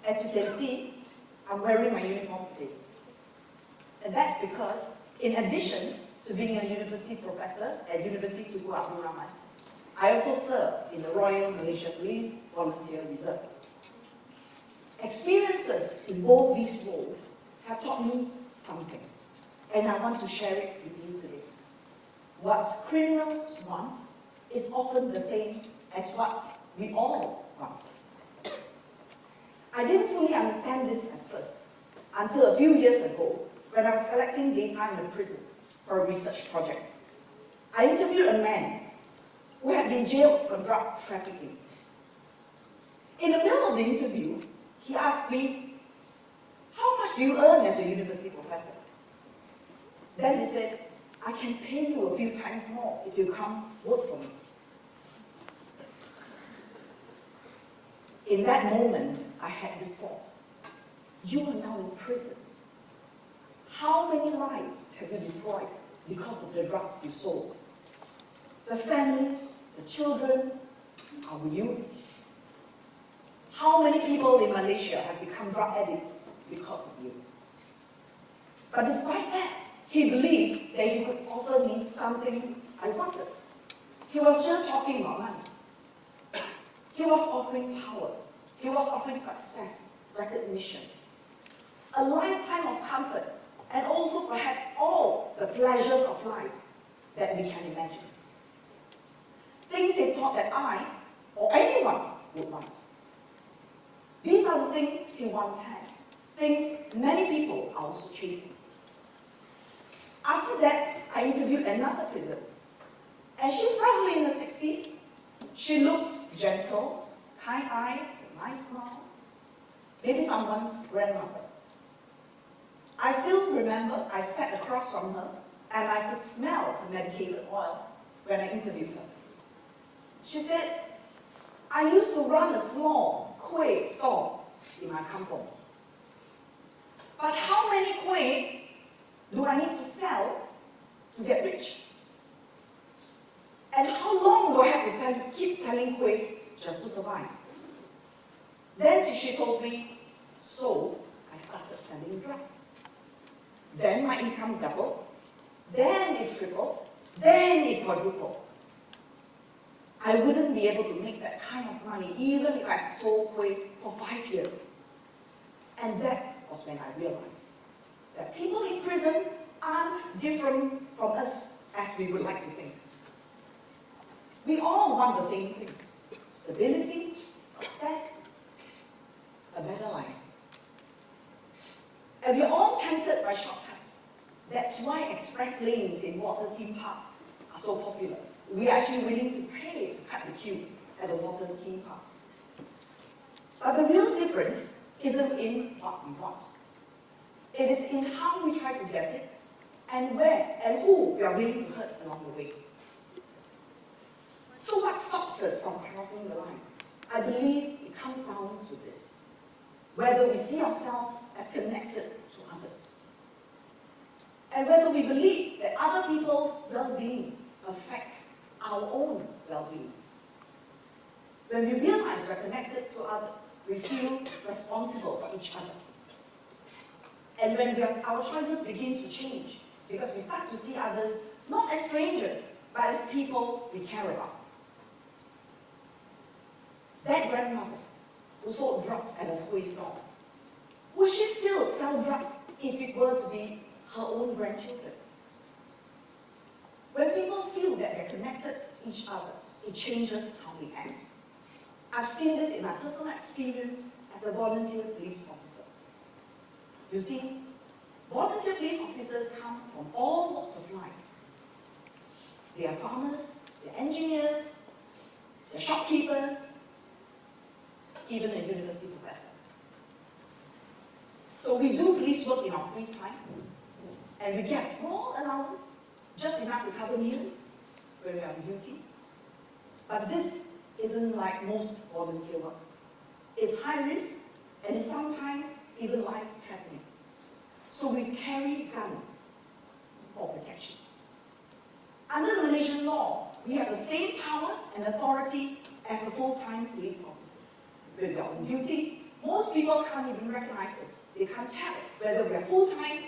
As you can see, I'm wearing my uniform today. And that's because, in addition to being a university professor at University Tunku Abdul Rahman, I also serve in the Royal Malaysia Police Volunteer Reserve. Experiences in both these roles have taught me something, and I want to share it with you today. What criminals want is often the same as what we all want. I didn't fully understand this at first, until a few years ago, when I was collecting data in the prison for a research project. I interviewed a man who had been jailed for drug trafficking. In the middle of the interview, he asked me, "How much do you earn as a university professor?" Then he said, "I can pay you a few times more if you come work for me." In that moment, I had this thought: you are now in prison. How many lives have you destroyed because of the drugs you sold? The families, the children, our youths. How many people in Malaysia have become drug addicts because of you? But despite that, he believed that he could offer me something I wanted. He was just talking about money. He was offering power. He was offering success, recognition, a lifetime of comfort, and also perhaps all the pleasures of life that we can imagine. Things he thought that I, or anyone, would want. These are the things he once had, things many people are also chasing. After that, I interviewed another prisoner, and she's probably in her 60s. She looked gentle, kind eyes, a nice smile, maybe someone's grandmother. I still remember I sat across from her, and I could smell her medicated oil when I interviewed her. She said, "I used to run a small kueh stall in my kampong. But how many kueh do I need to sell to get rich? And how long do I have to keep selling kueh just to survive?" Then she told me, "So I started selling drugs. Then my income doubled, then it tripled, then it quadrupled. I wouldn't be able to make that kind of money even if I sold kueh for 5 years." And that was when I realized that people in prison aren't different from us as we would like to think. We all want the same things: stability, success, a better life. And we're all tempted by shortcuts. That's why express lanes in water theme parks are so popular. We are actually willing to pay to cut the queue at a water theme park. But the real difference isn't in what we want. It is in how we try to get it, and where and who we are willing to hurt along the way. So what stops us from crossing the line? I believe it comes down to this: whether we see ourselves as connected to others, and whether we believe that other people's well-being affects our own well-being. When we realize we're connected to others, we feel responsible for each other. And when our choices begin to change, because we start to see others not as strangers, but as people we care about. That grandmother who sold drugs at a kueh stall, would she still sell drugs if it were to be her own grandchildren? When people feel that they're connected to each other, it changes how they act. I've seen this in my personal experience as a volunteer police officer. You see, volunteer police officers come from all walks of life. They are farmers, they're engineers, they're shopkeepers, even a university professor. So we do police work in our free time, and we get small allowance, just enough to cover meals when we are on duty. But this isn't like most volunteer work. It's high risk, and it's sometimes even life-threatening. So we carry guns for protection. Under the Malaysian law, we have the same powers and authority as the full-time police officers. When we are on duty, Most people can't even recognize us. They can't tell whether we are full-time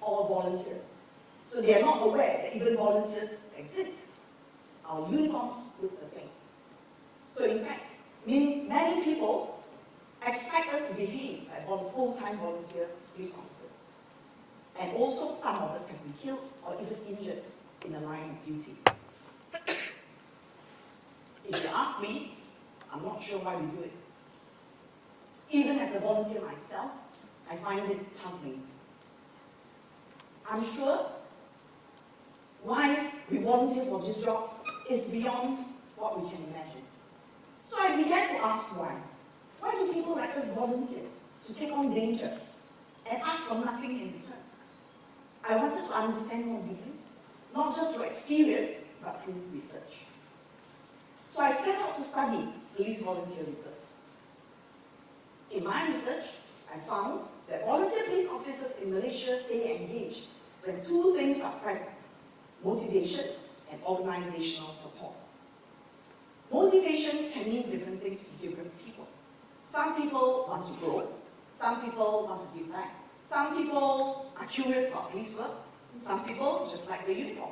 or volunteers. So they are not aware that even volunteers exist. Our uniforms look the same. So in fact, many people expect us to behave like full-time volunteer police officers. And also some of us have been killed or even injured in the line of duty. If you ask me, I'm not sure why we do it. Even as a volunteer myself, I find it puzzling. I'm sure why we volunteer for this job is beyond what we can imagine. So I began to ask why. Why do people like us volunteer to take on danger and ask for nothing in return? I wanted to understand more deeply, not just through experience, but through research. So I set out to study police volunteer reserves. In my research, I found that volunteer police officers in Malaysia stay engaged when two things are present: motivation and organizational support. Motivation can mean different things to different people. Some people want to grow, some people want to give back, some people are curious about police work, some people just like the uniform.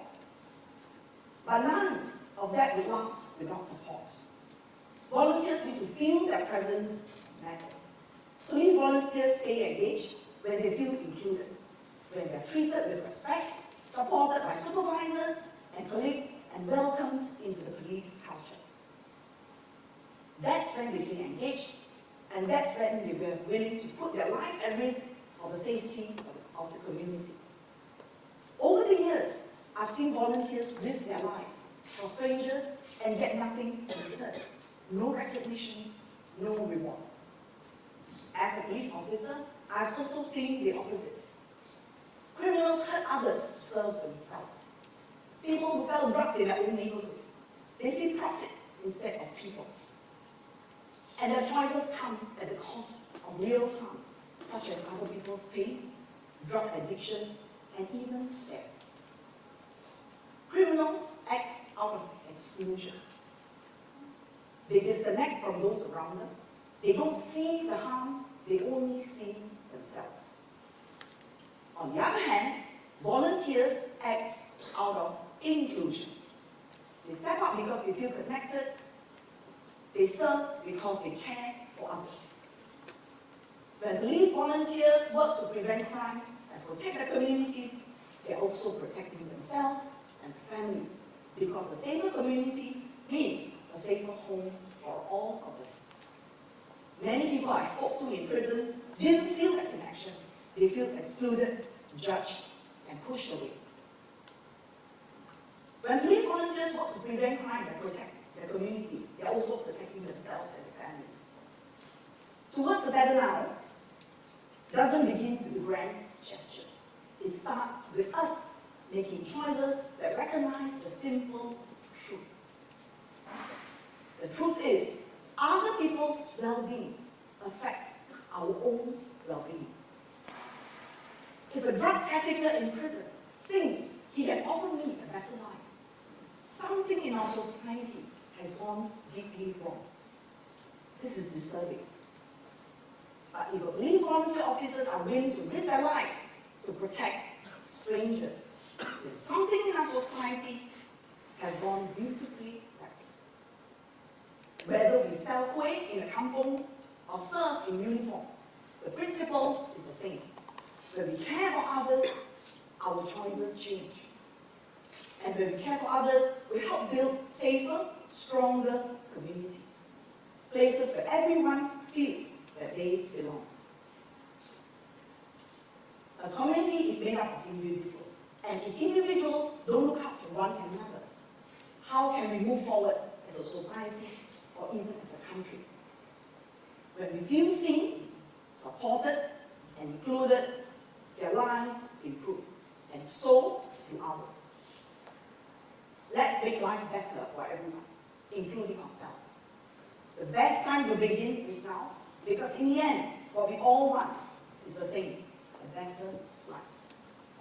But none of that will last without support. Volunteers need to feel their presence matters. Police volunteers stay engaged when they feel included, when they are treated with respect, supported by supervisors and colleagues, and welcomed into the police culture. That's when they stay engaged, and that's when they were willing to put their life at risk for the safety of the community. Over the years, I've seen volunteers risk their lives for strangers and get nothing in return. No recognition, no reward. As a police officer, I've also seen the opposite. Criminals hurt others to serve themselves. People who sell drugs in their own neighborhoods, they see profit instead of people. And their choices come at the cost of real harm, such as other people's pain, drug addiction, and even death. Criminals act out of exclusion. They disconnect from those around them. They don't see the harm, they only see themselves. On the other hand, volunteers act out of inclusion. They step up because they feel connected. They serve because they care for others. When police volunteers work to prevent crime and protect their communities, they're also protecting themselves and their families, because a safer community means a safer home for all of us. Many people I spoke to in prison didn't feel that connection. They feel excluded, judged, and pushed away. When police volunteers work to prevent crime and protect their communities, they're also protecting themselves and their families. Towards a better now doesn't begin with grand gestures. It starts with us making choices that recognize the simple truth. The truth is, other people's well-being affects our own well-being. If a drug trafficker in prison thinks he can offer me a better life, something in our society has gone deeply wrong. This is disturbing. But if police volunteer officers are willing to risk their lives to protect strangers, then something in our society has gone beautifully right. Whether we sell kueh in a kampong or serve in uniform, the principle is the same. When we care for others, our choices change. And when we care for others, we help build safer, stronger communities. Places where everyone feels that they belong. A community is made up of individuals. And if individuals don't look out for one another, how can we move forward as a society or even as a country? When we feel seen, supported, and included, their lives improve, and so do ours. Let's make life better for everyone, including ourselves. The best time to begin is now, because in the end, what we all want is the same, a better life.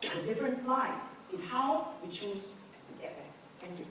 The difference lies in how we choose to get there. Thank you.